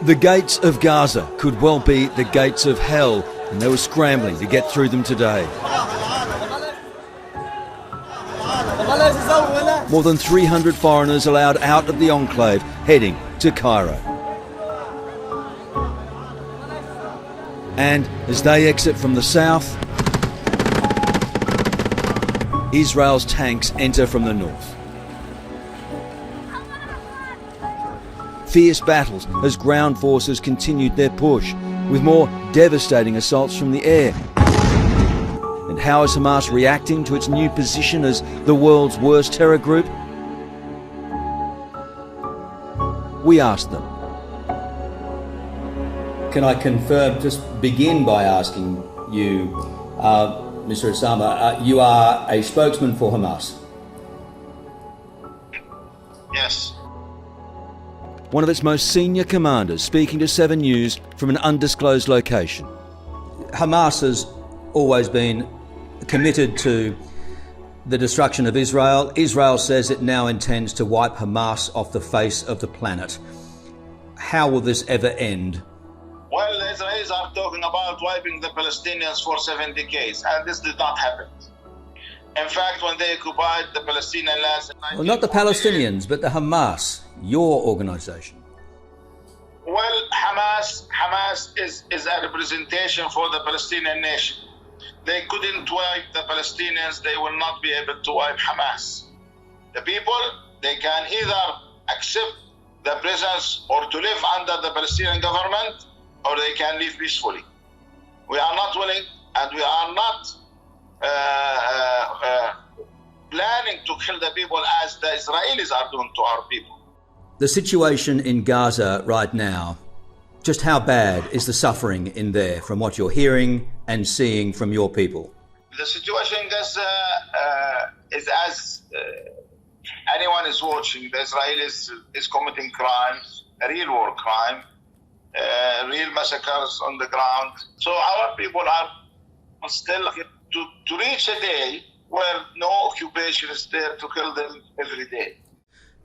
The gates of Gaza could well be the gates of hell, and they were scrambling to get through them today. More than 300 foreigners allowed out of the enclave, heading to Cairo. And as they exit from the south, Israel's tanks enter from the north. Fierce battles as ground forces continued their push, with more devastating assaults from the air. And how is Hamas reacting to its new position as the world's worst terror group? We asked them. Can I confirm, just begin by asking you, Mr. Osama, you are a spokesman for Hamas? Yes. One of its most senior commanders speaking to 7 News from an undisclosed location. Hamas has always been committed to the destruction of Israel. Israel says it now intends to wipe Hamas off the face of the planet. How will this ever end? Well, the Israelis are talking about wiping the Palestinians for 7 decades, and this did not happen. In fact, when they occupied the Palestinian lands... Well, not the Palestinians, but the Hamas, your organisation. Well, Hamas is a representation for the Palestinian nation. They couldn't wipe the Palestinians, they will not be able to wipe Hamas. The people, they can either accept the presence or to live under the Palestinian government, or they can live peacefully. We are not willing, and we are not planning to kill the people as the Israelis are doing to our people. The situation in Gaza right now, just how bad is the suffering in there from what you're hearing and seeing from your people? The situation in Gaza is as anyone is watching. The Israelis is committing crimes, a real war crime, real massacres on the ground. So our people are still to reach a day where no occupation is there to kill them every day.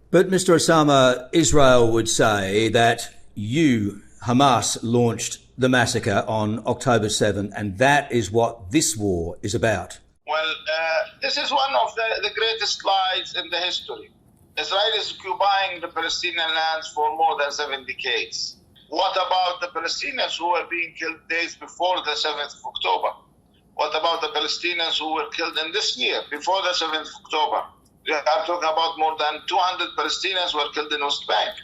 But Mr. Osama, Israel would say that you, Hamas, launched the massacre on October 7, and that is what this war is about. Well, this is one of the greatest lies in the history. Israel is occupying the Palestinian lands for more than 7 decades. What about the Palestinians who were being killed days before the 7th of October? What about the Palestinians who were killed in this year, before the 7th of October? I'm talking about more than 200 Palestinians were killed in West Bank.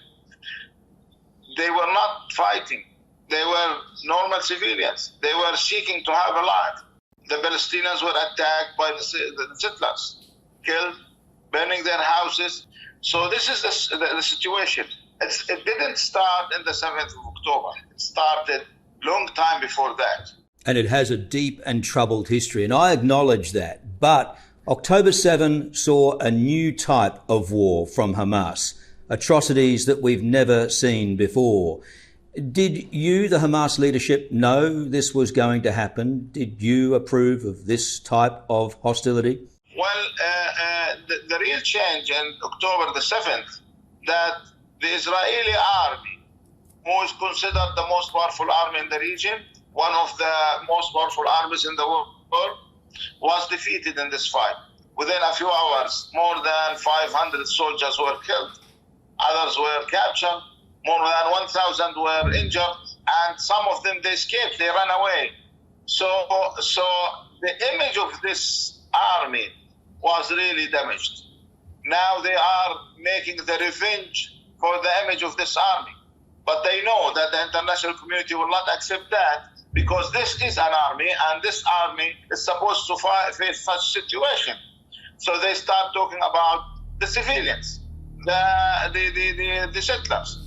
They were not fighting. They were normal civilians. They were seeking to have a life. The Palestinians were attacked by the settlers, killed, burning their houses. So this is the situation. It didn't start in the 7th of October. It started long time before that. And it has a deep and troubled history, and I acknowledge that. But October 7 saw a new type of war from Hamas, atrocities that we've never seen before. Did you, the Hamas leadership, know this was going to happen? Did you approve of this type of hostility? Well, the real change in October the 7th, that the Israeli army, who is considered the most powerful army in the region, one of the most powerful armies in the world, was defeated in this fight. Within a few hours, more than 500 soldiers were killed. Others were captured. More than 1,000 were injured. And some of them, they escaped. They ran away. So the image of this army was really damaged. Now they are making the revenge for the image of this army. But they know that the international community will not accept that, because this is an army, and this army is supposed to face such situation. So they start talking about the civilians, the settlers.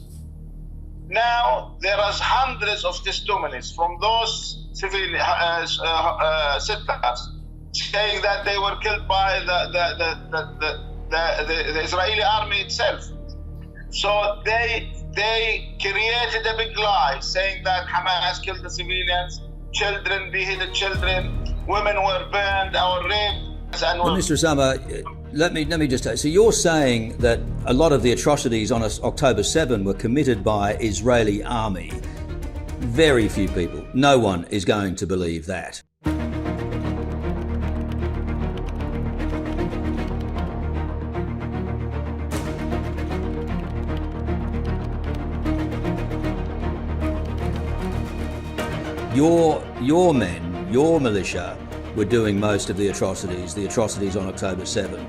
Now there are hundreds of testimonies from those civilian settlers saying that they were killed by the Israeli army itself. So they created a big lie saying that Hamas killed the civilians, children beheaded children, women were burned or raped. Well, Mr. Osama, Let me just say, so you're saying that a lot of the atrocities on October 7 were committed by Israeli army. Very few people, no one is going to believe that. Your men, your militia, were doing most of the atrocities on October 7.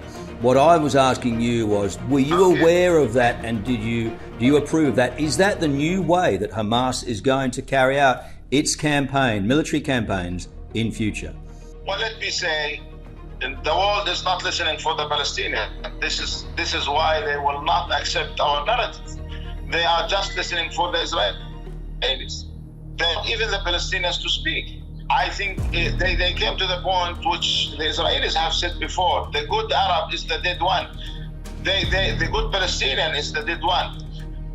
What I was asking you was, were you aware of that, and do you approve that? Is that the new way that Hamas is going to carry out its military campaigns in future? Well, let me say, the world is not listening for the Palestinians. This is why they will not accept our narrative. They are just listening for the Israelis. They want even the Palestinians to speak. I think they came to the point which the Israelis have said before: the good Arab is the dead one. The good Palestinian is the dead one.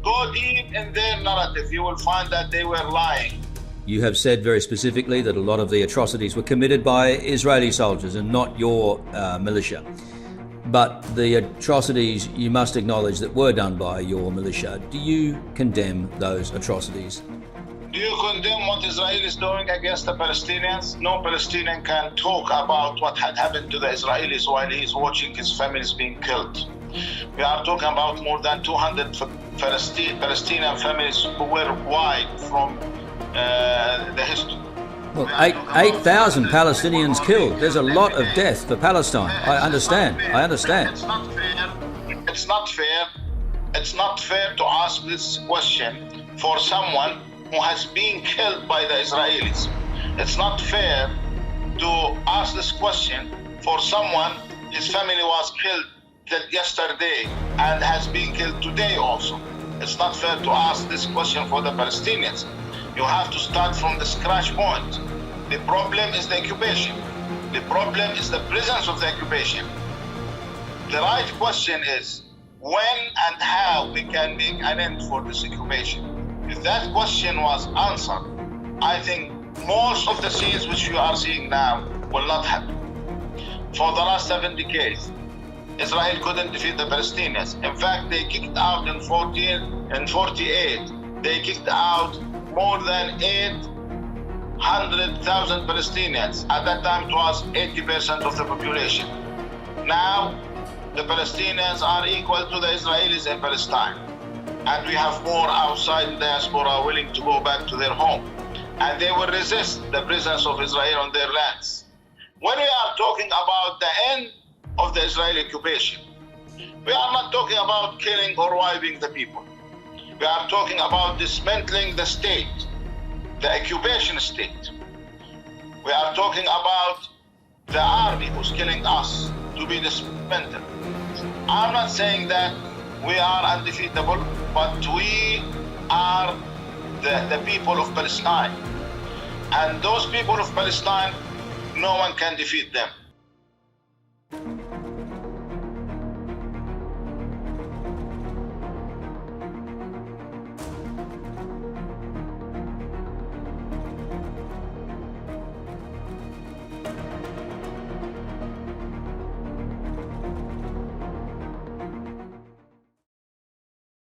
Go deep in their narrative, you will find that they were lying. You have said very specifically that a lot of the atrocities were committed by Israeli soldiers and not your militia. But the atrocities, you must acknowledge, that were done by your militia, do you condemn those atrocities? Do you condemn what Israel is doing against the Palestinians? No Palestinian can talk about what had happened to the Israelis while he is watching his families being killed. We are talking about more than 200 Palestinian families who were wiped from the history. Well, 8,000 Palestinians killed. There's a lot of death for Palestine. I understand. It's not fair. It's not fair. It's not fair to ask this question for someone who has been killed by the Israelis. It's not fair to ask this question for someone his family was killed yesterday and has been killed today also. It's not fair to ask this question for the Palestinians. You have to start from the scratch point. The problem is the occupation. The problem is the presence of the occupation. The right question is when and how we can make an end for this occupation. If that question was answered, I think most of the scenes which you are seeing now will not happen. For the last 7 decades, Israel couldn't defeat the Palestinians. In fact, they kicked out in 48, they kicked out more than 800,000 Palestinians. At that time, it was 80% of the population. Now, the Palestinians are equal to the Israelis in Palestine. And we have more outside the diaspora willing to go back to their home. And they will resist the presence of Israel on their lands. When we are talking about the end of the Israeli occupation, we are not talking about killing or wiping the people. We are talking about dismantling the state, the occupation state. We are talking about the army who's killing us to be dismantled. I'm not saying that we are undefeatable, but we are the people of Palestine. And those people of Palestine, no one can defeat them.